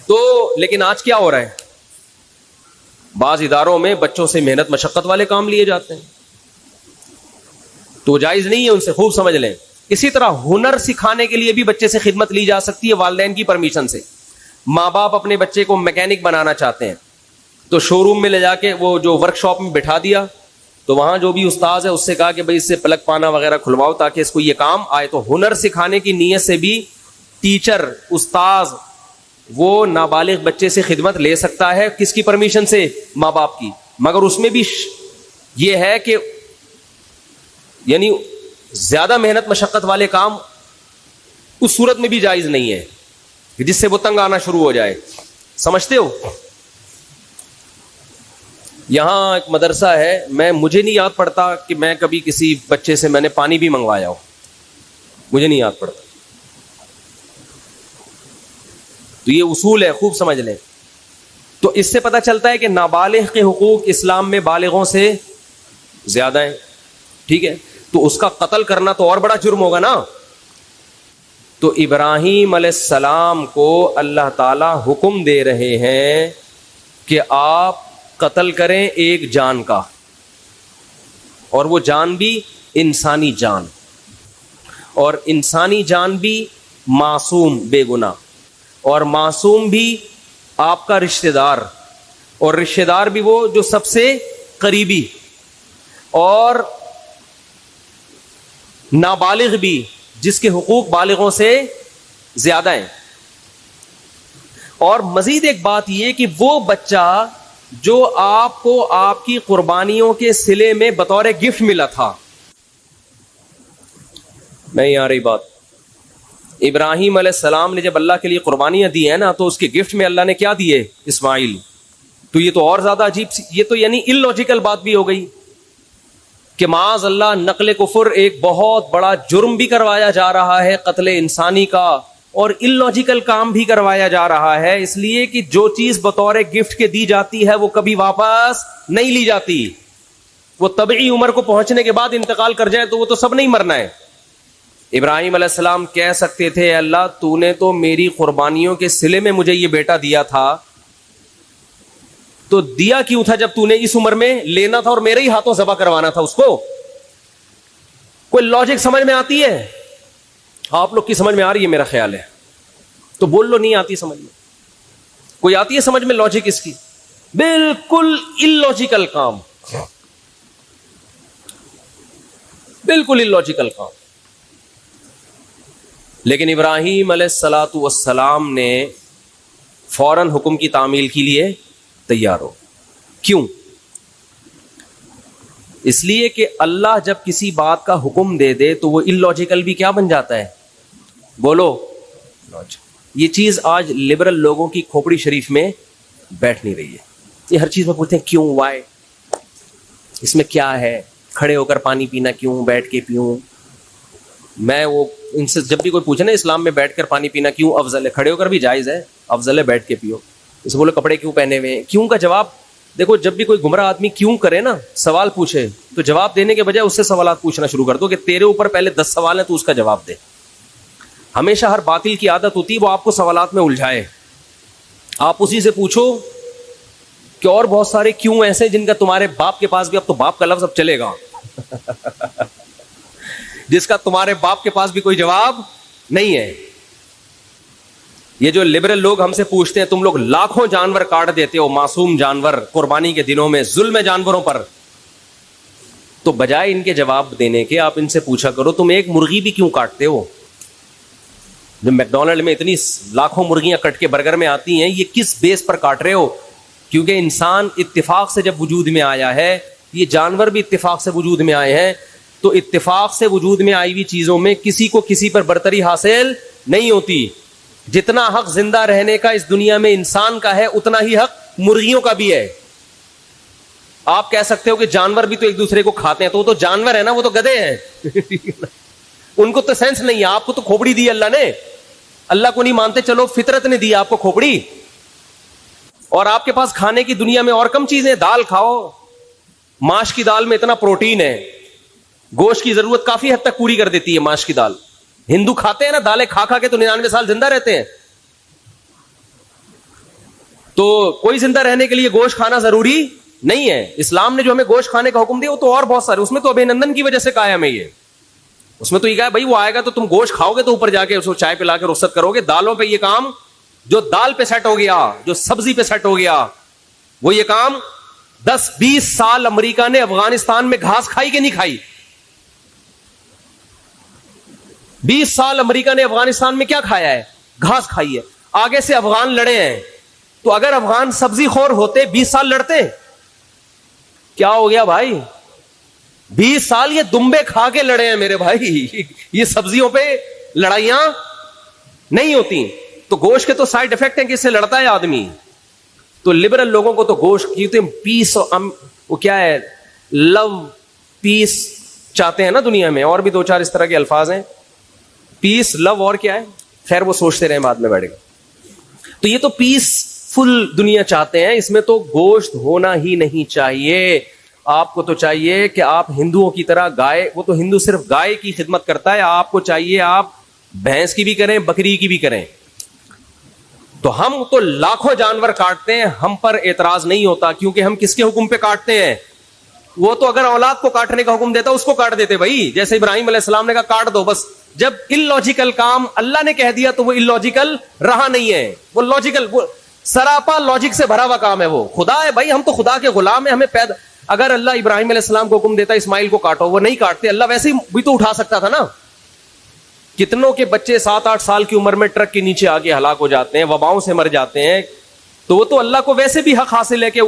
تو لیکن آج کیا ہو رہا ہے، بعض اداروں میں بچوں سے محنت مشقت والے کام لیے جاتے ہیں، تو جائز نہیں ہے، ان سے خوب سمجھ لیں. اسی طرح ہنر سکھانے کے لیے بھی بچے سے خدمت لی جا سکتی ہے والدین کی پرمیشن سے. ماں باپ اپنے بچے کو میکینک بنانا چاہتے ہیں، تو شو روم میں لے جا کے وہ جو ورک شاپ میں بٹھا دیا، تو وہاں جو بھی استاذ ہے اس سے کہا کہ بھائی اس سے پلک پانا وغیرہ کھلواؤ تاکہ اس کو یہ کام آئے. تو ہنر سکھانے کی نیت سے بھی ٹیچر، استاذ وہ نابالغ بچے سے خدمت لے سکتا ہے. کس کی پرمیشن سے؟ ماں باپ کی. مگر اس میں بھی یہ ہے کہ یعنی زیادہ محنت مشقت والے کام اس صورت میں بھی جائز نہیں ہے کہ جس سے وہ تنگ آنا شروع ہو جائے. سمجھتے ہو؟ یہاں ایک مدرسہ ہے، مجھے نہیں یاد پڑتا کہ میں کبھی کسی بچے سے میں نے پانی بھی منگوایا ہو، مجھے نہیں یاد پڑتا. تو یہ اصول ہے، خوب سمجھ لیں. تو اس سے پتہ چلتا ہے کہ نابالغ کے حقوق اسلام میں بالغوں سے زیادہ ہیں. ٹھیک ہے، تو اس کا قتل کرنا تو اور بڑا جرم ہوگا نا. تو ابراہیم علیہ السلام کو اللہ تعالی حکم دے رہے ہیں کہ آپ قتل کریں ایک جان کا، اور وہ جان بھی انسانی جان، اور انسانی جان بھی معصوم بے گناہ، اور معصوم بھی آپ کا رشتہ دار، اور رشتہ دار بھی وہ جو سب سے قریبی، اور نابالغ بھی جس کے حقوق بالغوں سے زیادہ ہیں. اور مزید ایک بات یہ کہ وہ بچہ جو آپ کو آپ کی قربانیوں کے صلے میں بطور گفٹ ملا تھا. نہیں آ رہی بات؟ ابراہیم علیہ السلام نے جب اللہ کے لیے قربانیاں دی ہیں نا، تو اس کے گفٹ میں اللہ نے کیا دیے؟ اسماعیل. تو یہ تو اور زیادہ عجیب سی، یہ تو یعنی ان لاجیکل بات بھی ہو گئی کہ معاذ اللہ نقل کفر ایک بہت بڑا جرم بھی کروایا جا رہا ہے، قتل انسانی کا، اور ان لاجیکل کام بھی کروایا جا رہا ہے. اس لیے کہ جو چیز بطور گفٹ کے دی جاتی ہے وہ کبھی واپس نہیں لی جاتی. وہ طبعی عمر کو پہنچنے کے بعد انتقال کر جائے تو وہ تو سب نہیں مرنا ہے. ابراہیم علیہ السلام کہہ سکتے تھے اللہ تو نے تو میری قربانیوں کے صلے میں مجھے یہ بیٹا دیا تھا، تو دیا کیوں تھا جب تو نے اس عمر میں لینا تھا اور میرے ہی ہاتھوں ذبح کروانا تھا اس کو؟ کوئی لاجک سمجھ میں آتی ہے؟ آپ لوگ کی سمجھ میں آ رہی ہے میرا خیال ہے، تو بول لو نہیں آتی سمجھ میں. کوئی آتی ہے سمجھ میں لاجک اس کی؟ بالکل اللاجیکل کام، بالکل اللاجیکل کام. لیکن ابراہیم علیہ الصلاۃ والسلام نے فوراً حکم کی تعمیل کے لیے تیار ہو. کیوں؟ اس لیے کہ اللہ جب کسی بات کا حکم دے دے تو وہ اللاجیکل بھی کیا بن جاتا ہے؟ بولو. یہ چیز آج لبرل لوگوں کی کھوپڑی شریف میں بیٹھ نہیں رہی ہے. یہ ہر چیز میں پوچھتے ہیں کیوں, why, اس میں کیا ہے, کھڑے ہو کر پانی پینا کیوں, بیٹھ کے پیوں. میں وہ ان سے جب بھی کوئی پوچھے نا اسلام میں بیٹھ کر پانی پینا کیوں افضل ہے, کھڑے ہو کر بھی جائز ہے, افضل ہے بیٹھ کے پیو. اسے بولے کپڑے کیوں پہنے ہوئے ہیں, کیوں کا جواب دیکھو. جب بھی کوئی گمراہ آدمی کیوں کرے نا, سوال پوچھے, تو جواب دینے کے بجائے اس سے سوالات پوچھنا شروع کر دو کہ تیرے اوپر پہلے 10 سوال ہیں تو اس کا جواب دے. ہمیشہ ہر باطل کی عادت ہوتی ہے وہ آپ کو سوالات میں الجھائے. آپ اسی سے پوچھو کہ اور بہت سارے کیوں ایسے جن کا تمہارے باپ کے پاس بھی, اب تو باپ کا لفظ اب چلے گا, جس کا تمہارے باپ کے پاس بھی کوئی جواب نہیں ہے. یہ جو لبرل لوگ ہم سے پوچھتے ہیں تم لوگ لاکھوں جانور کاٹ دیتے ہو, معصوم جانور, قربانی کے دنوں میں ظلم ہے جانوروں پر, تو بجائے ان کے جواب دینے کے آپ ان سے پوچھا کرو تم ایک مرغی بھی کیوں کاٹتے ہو. جو میکڈونلڈ میں اتنی لاکھوں مرغیاں کٹ کے برگر میں آتی ہیں, یہ کس بیس پر کاٹ رہے ہو؟ کیونکہ انسان اتفاق سے جب وجود میں آیا ہے, یہ جانور بھی اتفاق سے وجود میں آئے ہیں, تو اتفاق سے وجود میں آئی ہوئی چیزوں میں کسی کو کسی پر برتری حاصل نہیں ہوتی. جتنا حق زندہ رہنے کا اس دنیا میں انسان کا ہے, اتنا ہی حق مرغیوں کا بھی ہے. آپ کہہ سکتے ہو کہ جانور بھی تو ایک دوسرے کو کھاتے ہیں, تو وہ تو جانور ہے نا, وہ تو گدھے ہیں. ان کو تو سینس نہیں ہے, آپ کو تو کھوپڑی دی اللہ نے. اللہ کو نہیں مانتے, چلو فطرت نے دی آپ کو کھوپڑی, اور آپ کے پاس کھانے کی دنیا میں اور کم چیزیں. دال کھاؤ, ماش کی دال میں اتنا پروٹین ہے, گوشت کی ضرورت کافی حد تک پوری کر دیتی ہے ماش کی دال. ہندو کھاتے ہیں نا دالیں, کھا کھا کے تو 99 سال زندہ رہتے ہیں. تو کوئی زندہ رہنے کے لیے گوشت کھانا ضروری نہیں ہے. اسلام نے جو ہمیں گوشت کھانے کا حکم دیا وہ تو اور بہت سارے, اس میں تو ابھینندن کی وجہ سے کہا ہے ہمیں یہ. اس میں تو یہ کہا ہے بھائی وہ آئے گا تو تم گوشت کھاؤ گے تو اوپر جا کے اس کو چائے پلا کے رخصت کرو گے. دالوں پہ یہ کام, جو دال پہ سیٹ ہو گیا, جو سبزی پہ سیٹ ہو گیا, وہ یہ کام 10-20 سال امریکہ نے افغانستان میں گھاس کھائی کہ نہیں کھائی؟ 20 سال امریکہ نے افغانستان میں کیا کھایا ہے؟ گھاس کھائی ہے. آگے سے افغان لڑے ہیں, تو اگر افغان سبزی خور ہوتے 20 سال لڑتے؟ کیا ہو گیا بھائی؟ 20 سال یہ دمبے کھا کے لڑے ہیں میرے بھائی. یہ سبزیوں پہ لڑائیاں نہیں ہوتی. تو گوشت کے تو سائیڈ افیکٹ ہیں کہ اس سے لڑتا ہے آدمی. تو لبرل لوگوں کو تو گوشت کی پیس, وہ کیا ہے, لو پیس چاہتے ہیں نا دنیا میں, اور بھی 2-4 اس طرح کے الفاظ ہیں, پیس, لو, اور کیا ہے, خیر وہ سوچتے رہے, بعد میں بیٹھے گا. تو یہ تو پیس فل دنیا چاہتے ہیں, اس میں تو گوشت ہونا ہی نہیں چاہیے. آپ کو تو چاہیے کہ آپ ہندوؤں کی طرح گائے, وہ تو ہندو صرف گائے کی خدمت کرتا ہے, آپ کو چاہیے آپ بھینس کی بھی کریں, بکری کی بھی کریں. تو ہم تو لاکھوں جانور کاٹتے ہیں, ہم پر اعتراض نہیں ہوتا, کیونکہ ہم کس کے حکم پہ کاٹتے ہیں؟ وہ تو اگر اولاد کو کاٹنے کا حکم دیتا اس کو کاٹ دیتے بھائی, جیسے ابراہیم علیہ السلام نے کہا کاٹ دو بس. جب illogical کام اللہ نے کہہ دیا تو وہ illogical رہا نہیں ہے, وہ لاجیکل, وہ سراپا لاجک سے بھرا ہوا کام ہے. وہ خدا ہے بھائی, ہم تو خدا کے غلام ہیں, ہمیں پیدا. اگر اللہ ابراہیم علیہ السلام کو حکم دیتا اسماعیل کو کاٹو, وہ نہیں کاٹتے. اللہ ویسے ہی بھی تو اٹھا سکتا تھا نا. کتنوں کے بچے 7-8 سال کی عمر میں ٹرک کے نیچے آ کے ہلاک ہو جاتے ہیں, وباؤں سے مر جاتے ہیں. تو وہ تو اللہ کو ویسے بھی حق حاصل ہے کہ,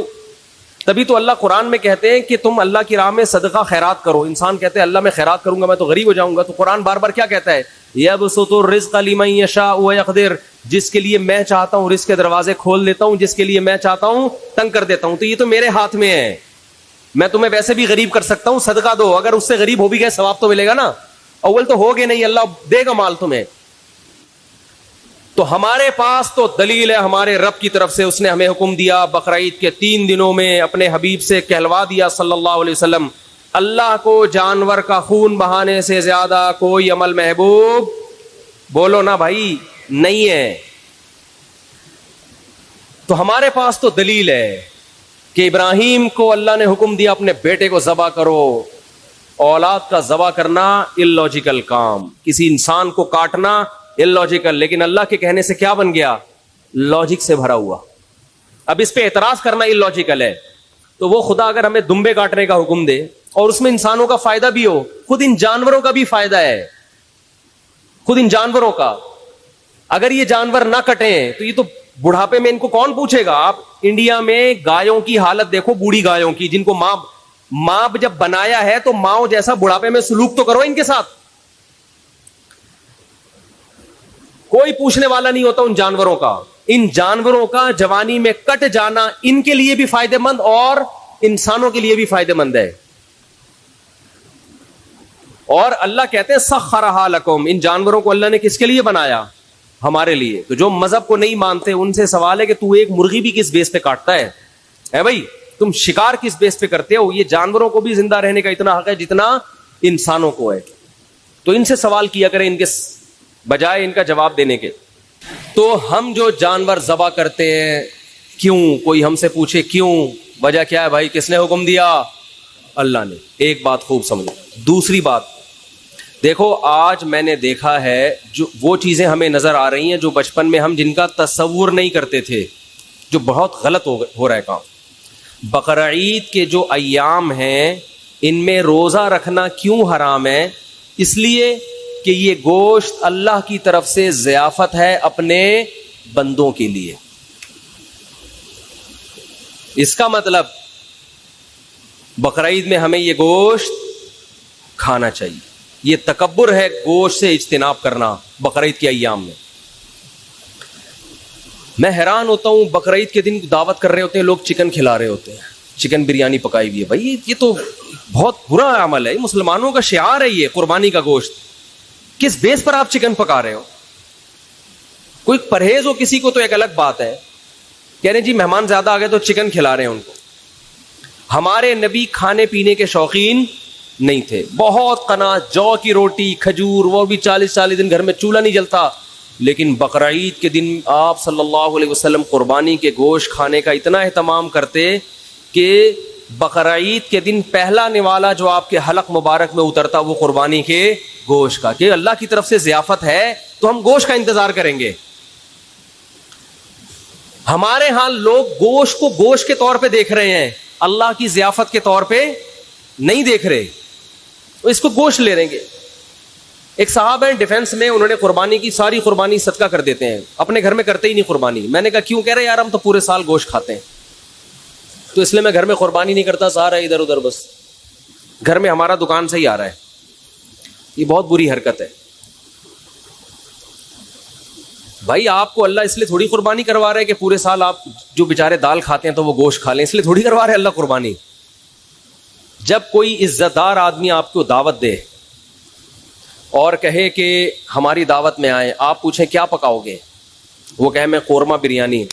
تبھی تو اللہ قرآن میں کہتے ہیں کہ تم اللہ کی راہ میں صدقہ خیرات کرو. انسان کہتے ہیں اللہ میں خیرات کروں گا میں تو غریب ہو جاؤں گا, تو قرآن بار بار کیا کہتا ہے؟ یبسط الرزق لمن یشاء ویقدر, جس کے لیے میں چاہتا ہوں رزق کے دروازے کھول دیتا ہوں, جس کے لیے میں چاہتا ہوں تنگ کر دیتا ہوں. تو یہ تو میرے ہاتھ میں ہے, میں تمہیں ویسے بھی غریب کر سکتا ہوں, صدقہ دو. اگر اس سے غریب ہو بھی گئے ثواب تو ملے گا نا, اول تو ہوگے نہیں, اللہ دے گا مال تمہیں. تو ہمارے پاس تو دلیل ہے ہمارے رب کی طرف سے, اس نے ہمیں حکم دیا بقرعید کے 3 دنوں میں اپنے حبیب سے کہلوا دیا صلی اللہ علیہ وسلم, اللہ کو جانور کا خون بہانے سے زیادہ کوئی عمل محبوب, بولو نا بھائی, نہیں ہے. تو ہمارے پاس تو دلیل ہے کہ ابراہیم کو اللہ نے حکم دیا اپنے بیٹے کو ذبح کرو. اولاد کا ذبح کرنا illogical کام, کسی انسان کو کاٹنا illogical, لیکن اللہ کے کہنے سے کیا بن گیا؟ لاجک سے بھرا ہوا. اب اس پہ اعتراض کرنا illogical ہے. تو وہ خدا اگر ہمیں دمبے کاٹنے کا حکم دے اور اس میں انسانوں کا فائدہ بھی ہو, خود ان جانوروں کا بھی فائدہ ہے, خود ان جانوروں کا. اگر یہ جانور نہ کٹیں تو یہ تو بڑھاپے میں ان کو کون پوچھے گا؟ آپ انڈیا میں گایوں کی حالت دیکھو, بوڑھی گایوں کی, جن کو ماں جب بنایا ہے تو ماں جیسا بڑھاپے میں سلوک تو کرو ان کے ساتھ. کوئی پوچھنے والا نہیں ہوتا ان جانوروں کا. ان جانوروں کا جوانی میں کٹ جانا ان کے لیے بھی فائدہ مند اور انسانوں کے لیے بھی فائدہ مند ہے. اور اللہ کہتے ہیں سخرھا لکم, ان جانوروں کو اللہ نے کس کے لیے بنایا؟ ہمارے لیے. تو جو مذہب کو نہیں مانتے ان سے سوال ہے کہ تو ایک مرغی بھی کس بیس پہ کاٹتا ہے؟ اے بھائی تم شکار کس بیس پہ کرتے ہو؟ یہ جانوروں کو بھی زندہ رہنے کا اتنا حق ہے جتنا انسانوں کو ہے. تو ان سے سوال کیا کریں ان کے بجائے ان کا جواب دینے کے. تو ہم جو جانور ذبح کرتے ہیں کیوں؟ کوئی ہم سے پوچھے کیوں؟ وجہ کیا ہے بھائی؟ کس نے حکم دیا؟ اللہ نے. ایک بات خوب سمجھو. دوسری بات دیکھو, آج میں نے دیکھا ہے جو وہ چیزیں ہمیں نظر آ رہی ہیں جو بچپن میں ہم جن کا تصور نہیں کرتے تھے, جو بہت غلط ہو رہا ہے کام. بقرعید کے جو ایام ہیں ان میں روزہ رکھنا کیوں حرام ہے؟ اس لیے کہ یہ گوشت اللہ کی طرف سے ضیافت ہے اپنے بندوں کے لیے. اس کا مطلب بقرعید میں ہمیں یہ گوشت کھانا چاہیے. یہ تکبر ہے گوشت سے اجتناب کرنا بقرعید کے ایام میں. میں حیران ہوتا ہوں, بقرعید کے دن دعوت کر رہے ہوتے ہیں لوگ, چکن کھلا رہے ہوتے ہیں, چکن بریانی پکائی ہوئی ہے. بھائی یہ تو بہت برا عمل ہے, مسلمانوں کا شعار ہے یہ قربانی کا گوشت. کس بیس پر آپ چکن پکا رہے ہو؟ کوئی پرہیز ہو کسی کو تو ایک الگ بات ہے, کہہ رہے ہیں جی مہمان زیادہ آ گئے تو چکن کھلا رہے ہیں ان کو. ہمارے نبی کھانے پینے کے شوقین نہیں تھے, بہت قناعت, جو کی روٹی, کھجور, وہ بھی 40 دن گھر میں چولہا نہیں جلتا. لیکن بقرعید کے دن آپ صلی اللہ علیہ وسلم قربانی کے گوشت کھانے کا اتنا اہتمام کرتے کہ بقرعید کے دن پہلا نوالا جو آپ کے حلق مبارک میں اترتا وہ قربانی کے گوشت کا, کہ اللہ کی طرف سے ضیافت ہے تو ہم گوشت کا انتظار کریں گے. ہمارے ہاں لوگ گوشت کو گوشت کے طور پہ دیکھ رہے ہیں, اللہ کی ضیافت کے طور پہ نہیں دیکھ رہے, تو اس کو گوشت لے لیں گے. ایک صاحب ہیں ڈیفنس میں, انہوں نے قربانی کی ساری قربانی صدقہ کر دیتے ہیں, اپنے گھر میں کرتے ہی نہیں قربانی. میں نے کہا کیوں؟ کہہ رہے یار ہم تو پورے سال گوشت کھاتے ہیں تو اس لیے میں گھر میں قربانی نہیں کرتا, سارا ادھر ادھر بس گھر میں ہمارا دکان سے ہی آ رہا ہے. یہ بہت بری حرکت ہے بھائی. آپ کو اللہ اس لیے تھوڑی قربانی کروا رہے کہ پورے سال آپ جو بیچارے دال کھاتے ہیں تو وہ گوشت کھا لیں, اس لیے تھوڑی کروا رہے اللہ قربانی. جب کوئی عزت دار آدمی آپ کو دعوت دے اور کہے کہ ہماری دعوت میں آئیں, آپ پوچھیں کیا پکاؤ گے, وہ کہے میں قورمہ بریانی,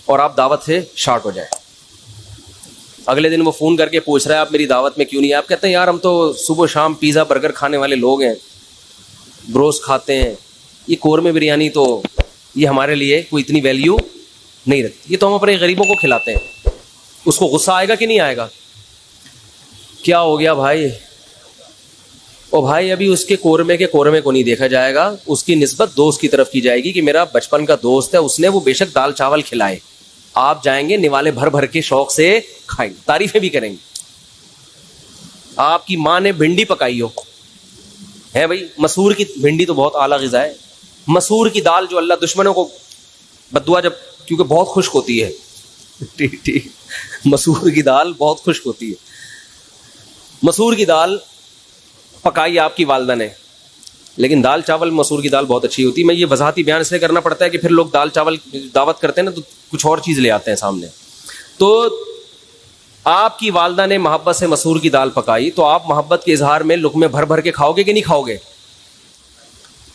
اور آپ دعوت سے شارٹ ہو جائیں. اگلے دن وہ فون کر کے پوچھ رہا ہے آپ میری دعوت میں کیوں نہیں؟ آپ کہتے ہیں یار ہم تو صبح شام پیزا برگر کھانے والے لوگ ہیں, بروس کھاتے ہیں, یہ قورمے بریانی تو یہ ہمارے لیے کوئی اتنی ویلیو نہیں رکھتی, یہ تو ہم اپنے غریبوں کو کھلاتے ہیں. اس کو غصہ آئے گا کہ نہیں آئے گا؟ کیا ہو گیا بھائی؟ او بھائی ابھی اس کے قورمے کو نہیں دیکھا جائے گا, اس کی نسبت دوست کی طرف کی جائے گی کہ میرا بچپن کا دوست ہے, اس نے وہ بے شک دال چاول کھلائے. آپ جائیں گے نوالے بھر بھر کے شوق سے کھائیں گے, تعریفیں بھی کریں گے. آپ کی ماں نے بھنڈی پکائی ہو, ہے بھائی مسور کی بھنڈی تو بہت اعلیٰ غذا ہے. مسور کی دال جو اللہ دشمنوں کو بددعا, جب کیونکہ بہت خشک ہوتی ہے, ٹھیک, مسور کی دال بہت خشک ہوتی ہے. مسور کی دال پکائی آپ کی والدہ نے, لیکن دال چاول مسور کی دال بہت اچھی ہوتی ہے. میں یہ وضاحتی بیان اس لیے کرنا پڑتا ہے کہ پھر لوگ دال چاول دعوت کرتے ہیں نا تو کچھ اور چیز لے آتے ہیں سامنے. تو آپ کی والدہ نے محبت سے مسور کی دال پکائی, تو آپ محبت کے اظہار میں لقمے بھر بھر کے کھاؤ گے کہ نہیں کھاؤ گے؟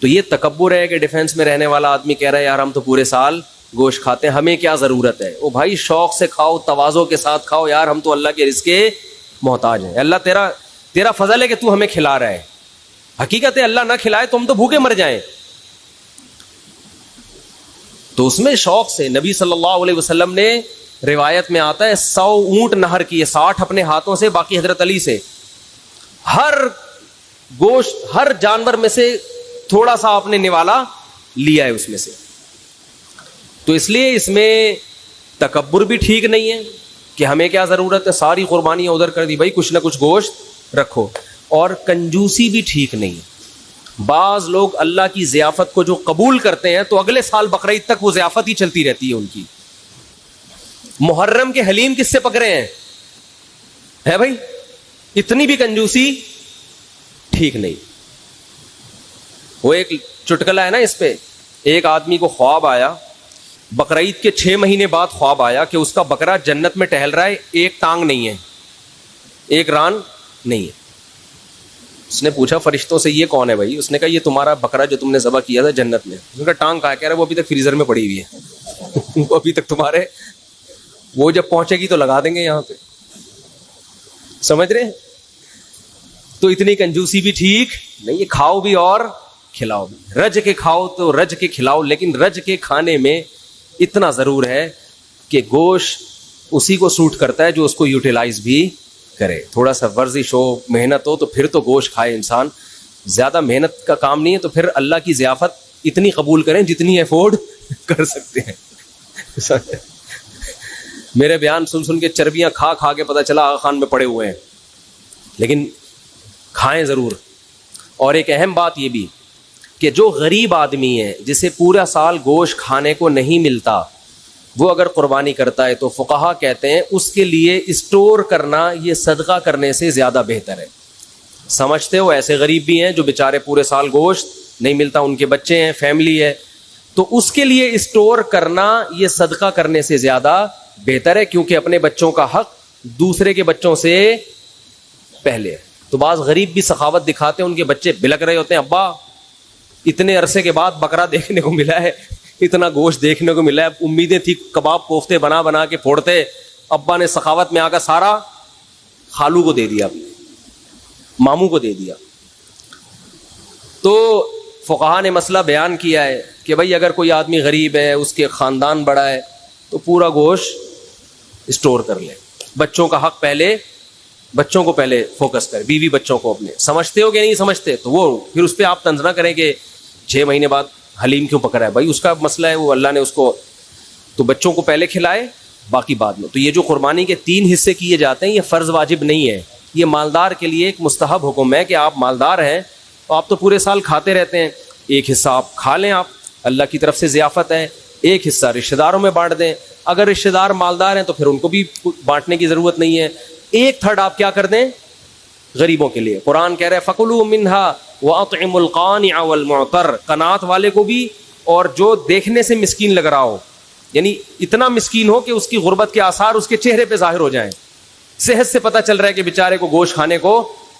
تو یہ تکبر ہے کہ ڈیفنس میں رہنے والا آدمی کہہ رہا ہے یار ہم تو پورے سال گوشت کھاتے ہیں, ہمیں کیا ضرورت ہے؟ او بھائی شوق سے کھاؤ, تواضع کے ساتھ کھاؤ یار, ہم تو اللہ کے رزق کے محتاج ہیں. اللہ تیرا فضل ہے کہ تو ہمیں کھلا رہا ہے. حقیقت ہے اللہ نہ کھلائے تو ہم تو بھوکے مر جائیں. تو اس میں شوق سے نبی صلی اللہ علیہ وسلم نے, روایت میں آتا ہے 100 اونٹ نہر کیے, 60 اپنے ہاتھوں سے, باقی حضرت علی سے. ہر گوشت ہر جانور میں سے تھوڑا سا آپ نے نوالا لیا ہے اس میں سے. تو اس لیے اس میں تکبر بھی ٹھیک نہیں ہے کہ ہمیں کیا ضرورت ہے, ساری قربانیاں ادھر کر دی, بھائی کچھ نہ کچھ گوشت رکھو. اور کنجوسی بھی ٹھیک نہیں ہے. بعض لوگ اللہ کی ضیافت کو جو قبول کرتے ہیں تو اگلے سال بقرعید تک وہ ضیافت ہی چلتی رہتی ہے ان کی. محرم کے حلیم کس سے پکڑے ہیں؟ ہے بھائی, اتنی بھی کنجوسی ٹھیک نہیں. وہ ایک چٹکلا ہے نا اس پہ, ایک آدمی کو خواب آیا بقرعید کے 6 مہینے بعد خواب آیا کہ اس کا بکرا جنت میں ٹہل رہا ہے, ایک ٹانگ نہیں ہے, ایک ران نہیں ہے. اس نے پوچھا فرشتوں سے یہ کون ہے بھائی؟ اس نے کہا یہ تمہارا بکرا جو تم نے ذبح کیا تھا جنت میں. اس نے کہا ٹانگ کہاں؟ کہہ رہا ہے وہ ابھی تک فریزر میں پڑی ہوئی ہے وہ ابھی تک تمہارے, وہ جب پہنچے گی تو لگا دیں گے یہاں پہ. سمجھ رہے ہیں؟ تو اتنی کنجوسی بھی ٹھیک نہیں ہے. کھاؤ بھی اور کھلاؤ بھی, رج کے کھاؤ تو رج کے کھلاؤ, لیکن رج کے کھانے میں اتنا ضرور ہے کہ گوشت اسی کو سوٹ کرتا ہے جو اس کو یوٹیلائز بھی کرے. تھوڑا سا ورزش ہو, محنت ہو تو پھر تو گوشت کھائے انسان. زیادہ محنت کا کام نہیں ہے تو پھر اللہ کی ضیافت اتنی قبول کریں جتنی افورڈ کر سکتے ہیں. میرے بیان سن سن کے چربیاں کھا کھا کے پتہ چلا آغا خان میں پڑے ہوئے ہیں, لیکن کھائیں ضرور. اور ایک اہم بات یہ بھی کہ جو غریب آدمی ہے جسے پورا سال گوشت کھانے کو نہیں ملتا, وہ اگر قربانی کرتا ہے تو فقہا کہتے ہیں اس کے لیے اسٹور کرنا یہ صدقہ کرنے سے زیادہ بہتر ہے. سمجھتے ہو ایسے غریب بھی ہیں جو بیچارے پورے سال گوشت نہیں ملتا, ان کے بچے ہیں, فیملی ہے, تو اس کے لیے اسٹور کرنا یہ صدقہ کرنے سے زیادہ بہتر ہے, کیونکہ اپنے بچوں کا حق دوسرے کے بچوں سے پہلے ہے. تو بعض غریب بھی سخاوت دکھاتے ہیں, ان کے بچے بلک رہے ہوتے ہیں, ابا اتنے عرصے کے بعد بکرا دیکھنے کو ملا ہے, اتنا گوشت دیکھنے کو ملا ہے, امیدیں تھی کباب کوفتے بنا بنا کے پھوڑتے, ابا نے سخاوت میں آ کر سارا خالو کو دے دیا, ماموں کو دے دیا. تو فقہا نے مسئلہ بیان کیا ہے کہ بھائی اگر کوئی آدمی غریب ہے, اس کے خاندان بڑا ہے, تو پورا گوشت اسٹور کر لے. بچوں کا حق پہلے, بچوں کو پہلے فوکس کرے, بیوی بچوں کو اپنے. سمجھتے ہو کہ نہیں سمجھتے تو وہ پھر اس پہ آپ طنز نہ کریں کہ 6 مہینے بعد حلیم کیوں پکڑا ہے. بھائی اس کا مسئلہ ہے, وہ اللہ نے اس کو, تو بچوں کو پہلے کھلائے باقی بعد میں. تو یہ جو قربانی کے 3 حصے کیے جاتے ہیں یہ فرض واجب نہیں ہے, یہ مالدار کے لیے ایک مستحب حکم ہے کہ آپ مالدار ہیں تو آپ تو پورے سال کھاتے رہتے ہیں, ایک حصہ آپ کھا لیں, آپ اللہ کی طرف سے ضیافت ہے, ایک حصہ رشتہ داروں میں بانٹ دیں. اگر رشتہ دار مالدار ہیں تو پھر ان کو بھی بانٹنے کی ضرورت نہیں ہے. 1/3 آپ کیا کر دیں غریبوں کے لیے. قرآن کہہ رہے ہیں فَكُلُوا مِنْهَا وَأَطْعِمُوا الْقَانِعَ وَالْمُعْتَرَّ, قناعت والے کو بھی اور جو دیکھنے سے مسکین لگ رہا ہو, یعنی اتنا مسکین ہو کہ اس کی غربت کے آثار اس کے چہرے پہ ظاہر ہو جائیں, صحت سے پتہ چل رہا ہے کہ بیچارے کو گوشت کھانے کو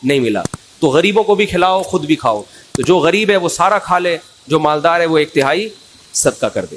نہیں ملا, تو غریبوں کو بھی کھلاؤ, خود بھی کھاؤ. تو جو غریب ہے وہ سارا کھا لے, جو مالدار ہے وہ 1/3 صدقہ کر دے.